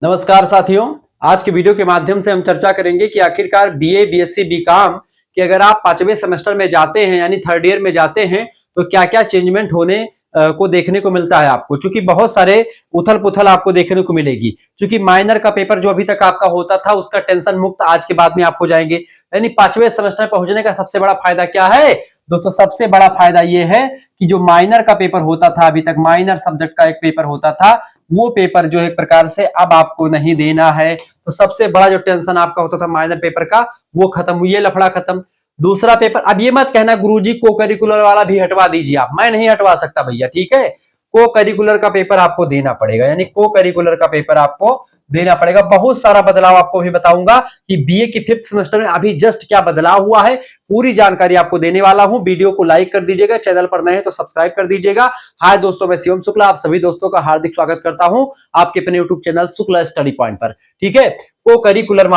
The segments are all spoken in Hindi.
नमस्कार साथियों। आज के वीडियो के माध्यम से हम चर्चा करेंगे कि आखिरकार बीए, बीएससी, बीकॉम कि अगर आप 5वें सेमेस्टर में जाते हैं यानी थर्ड ईयर में जाते हैं तो क्या-क्या चेंजमेंट होने को देखने को मिलता है आपको। चूंकि बहुत सारे उथल-पुथल आपको देखने को मिलेगी। चूंकि माइनर का पेपर जो अभी तक आपका होता था उसका टेंशन मुक्त आज के बाद में आप हो जाएंगे। यानी 5वें सेमेस्टर में पहुंचने का सबसे बड़ा फायदा क्या है दोस्तों? सबसे बड़ा फायदा यह है कि जो माइनर का पेपर होता था, अभी तक माइनर सब्जेक्ट का एक पेपर होता था, वो पेपर जो एक प्रकार से अब आपको नहीं देना है। तो सबसे बड़ा जो टेंशन आपका होता था माइनर पेपर का वो खत्म, ये लफड़ा खत्म। दूसरा पेपर, अब ये मत कहना गुरुजी को करिकुलर वाला भी हटवा दीजिए आप, मैं नहीं हटवा सकता भैया, ठीक है। को करिकुलर का पेपर आपको देना पड़ेगा, यानी को करिकुलर का पेपर आपको देना पड़ेगा। बहुत सारा बदलाव आपको भी बताऊंगा कि बीए के 5th सेमेस्टर में अभी जस्ट क्या बदलाव हुआ है, पूरी जानकारी आपको देने वाला हूं। वीडियो को लाइक कर दीजिएगा, चैनल पर नए हैं तो सब्सक्राइब कर दीजिएगा। हाय दोस्तों, मैं शिवम शुक्ला आप सभी दोस्तों का हार्दिक स्वागत करता हूं आपके अपने YouTube channel Shukla study point पर, ठीक है। को करिकुलर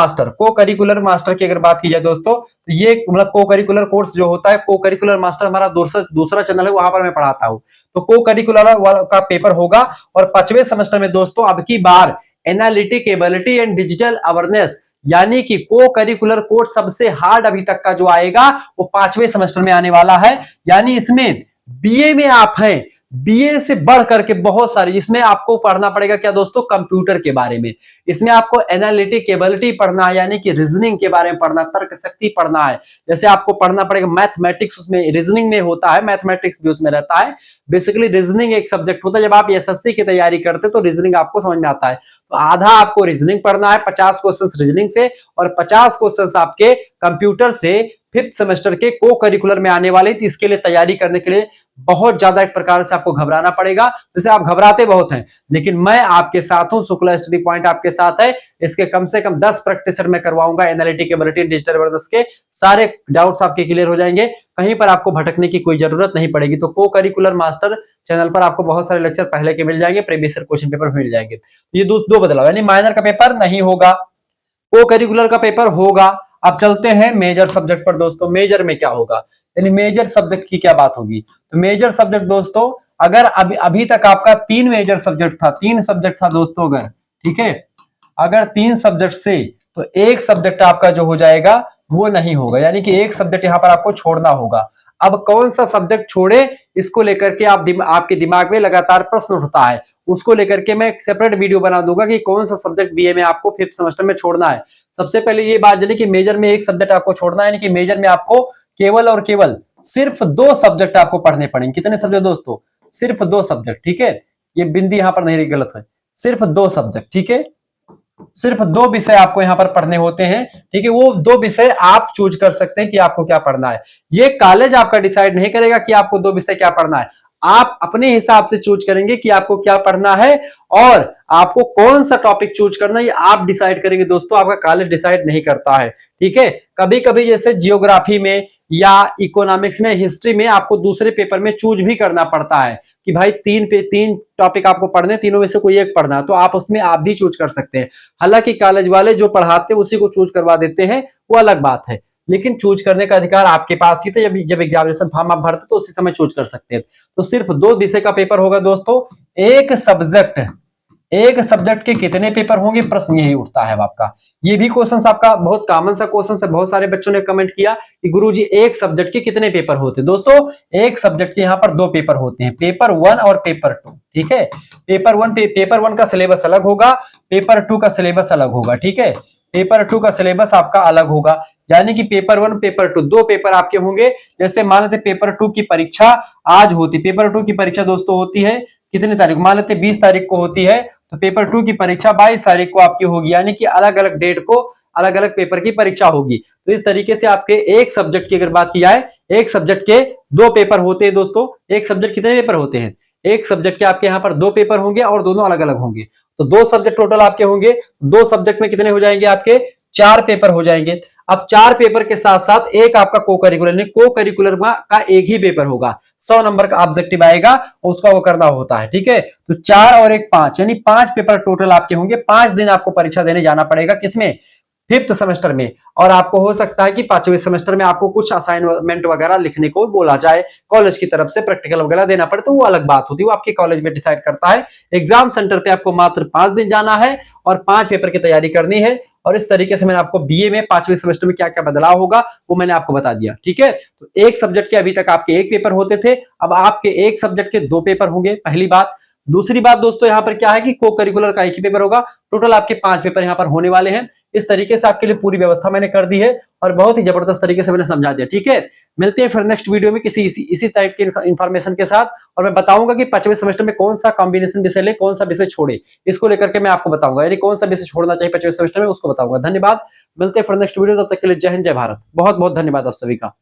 मास्टर की अगर बात की जाए दोस्तों, तो ये मतलब को करिकुलर कोर्स जो होता है, को करिकुलर मास्टर हमारा दूसरा चैनल है, वहां पर मैं पढ़ाता हूं। तो को करिकुलर का पेपर होगा और 5वें सेमेस्टर में दोस्तों अब की बार analytic ability and digital awareness, यानी कि को करिकुलर कोर्स सबसे हार्ड अभी तक का जो आएगा वो 5वें सेमेस्टर में आने वाला है। यानी इसमें बीए में आप हैं, बीए से बढ़ करके बहुत सारी, इसमें आपको पढ़ना पड़ेगा क्या दोस्तों? कंप्यूटर के बारे में। इसमें आपको एनालिटिक एबिलिटी पढ़ना है, यानी कि रीजनिंग के बारे में पढ़ना, तर्क शक्ति पढ़ना है। जैसे आपको पढ़ना पड़ेगा मैथमेटिक्स, उसमें रीजनिंग में होता है, मैथमेटिक्स भी उसमें रहता है। बेसिकली रीजनिंग एक सब्जेक्ट होता है, जब आप एसएससी की तैयारी करते तो रीजनिंग आपको समझ में आता है। तो आधा आपको रीजनिंग पढ़ना है, 50 क्वेश्चन रीजनिंग से और 50 क्वेश्चन आपके कंप्यूटर से 5th सेमेस्टर के को करिकुलर में आने वाले। तो इसके लिए तैयारी करने के लिए बहुत ज्यादा एक प्रकार से आपको घबराना पड़ेगा। जैसे आप घबराते बहुत हैं, लेकिन मैं आपके साथ हूं, शुक्ला स्टडी पॉइंट आपके साथ है। इसके कम से कम 10 प्रैक्टिस सेट में करवाऊंगा। एनालिटिक एबिलिटी डिजिटल अवेयरनेस के सारे डाउट्स आपके क्लियर हो जाएंगे, कहीं पर आपको भटकने की कोई जरूरत नहीं पड़ेगी। तो को करिकुलर मास्टर चैनल पर आपको बहुत सारे लेक्चर पहले के मिल जाएंगे, प्रीवियस ईयर क्वेश्चन पेपर मिल जाएंगे। ये दो बदलाव, यानी माइनर का पेपर नहीं होगा, को करिकुलर का पेपर होगा। अब चलते हैं मेजर सब्जेक्ट पर दोस्तों। मेजर में क्या होगा, यानी मेजर सब्जेक्ट की क्या बात होगी? तो मेजर सब्जेक्ट दोस्तों, अगर अभी तक आपका 3 मेजर सब्जेक्ट था, 3 सब्जेक्ट था दोस्तों, अगर ठीक है, अगर 3 सब्जेक्ट से तो एक सब्जेक्ट आपका जो हो जाएगा वो नहीं होगा, यानी कि एक सब्जेक्ट यहां पर आपको छोड़ना होगा। अब कौन सा सब्जेक्ट छोड़े, इसको लेकर के आपके दिमाग में लगातार प्रश्न उठता है। उसको लेकर के मैं एक सेपरेट वीडियो बना दूंगा कि कौन सा सब्जेक्ट बीए में आपको 5th सेमेस्टर में छोड़ना है। सबसे पहले ये बात जानिए कि मेजर में एक सब्जेक्ट आपको छोड़ना है, यानी कि मेजर में आपको केवल और केवल सिर्फ 2 सब्जेक्ट आपको पढ़ने पड़ेंगे। कितने सब्जेक्ट दोस्तों? सिर्फ 2 सब्जेक्ट, ठीक है। ये बिंदी यहां पर नहीं गलत है, सिर्फ 2 सब्जेक्ट, ठीक है। सिर्फ 2 विषय आपको यहां पर पढ़ने होते हैं, ठीक है। वो 2 विषय आप चूज कर सकते हैं कि आपको क्या पढ़ना है। ये कॉलेज आपका डिसाइड नहीं करेगा कि आपको 2 विषय क्या पढ़ना है। आप अपने हिसाब से चूज करेंगे कि आपको क्या पढ़ना है और आपको कौन सा टॉपिक चूज करना है, ये आप डिसाइड करेंगे दोस्तों, आपका कॉलेज डिसाइड नहीं करता है, ठीक है। कभी कभी जैसे जियोग्राफी में या इकोनॉमिक्स में, हिस्ट्री में आपको दूसरे पेपर में चूज भी करना पड़ता है कि भाई 3 टॉपिक आपको पढ़ने, तीनों में से कोई एक पढ़ना, तो आप उसमें आप भी चूज कर सकते हैं। हालांकि कॉलेज वाले जो पढ़ाते हैं उसी को चूज करवा देते हैं, वो अलग बात है, लेकिन चूज करने का अधिकार आपके पास ही था। जब एग्जामिनेशन फॉर्म आप भरते तो उसी समय चूज कर सकते हैं। तो सिर्फ 2 विषय का पेपर होगा दोस्तों। एक सब्जेक्ट के कितने पेपर होंगे, प्रश्न यही उठता है आपका। ये भी क्वेश्चन आपका बहुत कॉमन सा क्वेश्चन है, बहुत सारे बच्चों ने कमेंट किया कि गुरुजी एक सब्जेक्ट के कितने पेपर होते हैं। दोस्तों एक सब्जेक्ट के यहाँ पर 2 पेपर होते हैं, पेपर 1 और पेपर 2, ठीक है। पेपर 1 का सिलेबस अलग होगा, पेपर 2 का सिलेबस अलग होगा, ठीक है। पेपर 2 का सिलेबस आपका अलग होगा, यानी कि पेपर 1 पेपर 2 2 पेपर आपके होंगे। जैसे मान लेते पेपर 2 की परीक्षा आज होती, पेपर 2 की परीक्षा दोस्तों होती है कितने तारीख, मान लेते 20 तारीख को होती है, तो पेपर 2 की परीक्षा 22 तारीख को आपकी होगी, यानी कि अलग अलग डेट को अलग अलग पेपर की परीक्षा होगी। तो इस तरीके से आपके एक सब्जेक्ट की अगर बात की जाए, एक सब्जेक्ट के 2 पेपर होते हैं दोस्तों। एक सब्जेक्ट कितने पेपर होते हैं? एक सब्जेक्ट के आपके यहाँ पर 2 पेपर होंगे और दोनों अलग अलग होंगे। तो 2 सब्जेक्ट टोटल आपके होंगे, 2 सब्जेक्ट में कितने हो जाएंगे आपके? 4 पेपर हो जाएंगे। अब 4 पेपर के साथ साथ एक आपका को करिकुलर का एक ही पेपर होगा, 100 नंबर का ऑब्जेक्टिव आएगा, उसका वो करना होता है, ठीक है। तो 4 और 1 5, यानी 5 पेपर टोटल आपके होंगे। 5 दिन आपको परीक्षा देने जाना पड़ेगा, किसमें? 5th सेमेस्टर में, और आपको हो सकता है कि 5वें सेमेस्टर में आपको कुछ असाइनमेंट वगैरह लिखने को बोला जाए, कॉलेज की तरफ से प्रैक्टिकल वगैरह देना पड़े, तो वो अलग बात होती है, वो आपके कॉलेज में डिसाइड करता है। एग्जाम सेंटर पे आपको मात्र 5 दिन जाना है और 5 पेपर की तैयारी करनी है। और इस तरीके से मैंने आपको बीए में 5वें सेमेस्टर में क्या क्या बदलाव होगा वो मैंने आपको बता दिया। ठीक है, तो एक सब्जेक्ट के अभी तक आपके एक पेपर होते थे, अब आपके एक सब्जेक्ट के 2 पेपर होंगे, पहली बात। दूसरी बात दोस्तों यहाँ पर क्या है कि को करिकुलर का एक ही पेपर होगा, टोटल आपके 5 पेपर यहाँ पर होने वाले हैं। इस तरीके से आपके लिए पूरी व्यवस्था मैंने कर दी है और बहुत ही जबरदस्त तरीके से मैंने समझा दिया। ठीक है, मिलते हैं फिर नेक्स्ट वीडियो में किसी इसी टाइप के इंफॉर्मेशन के साथ, और मैं बताऊंगा कि 5वें सेमेस्टर में कौन सा कॉम्बिनेशन विषय ले, कौन सा विषय छोड़े, इसको लेकर के मैं आपको बताऊंगा, यानी कौन सा विषय छोड़ना चाहिए 5वें सेमेस्टर में, उसको बताऊंगा। धन्यवाद, मिलते हैं फिर नेक्स्ट वीडियो, तब तक के लिए जय हिंद जय भारत। बहुत बहुत धन्यवाद आप सभी का।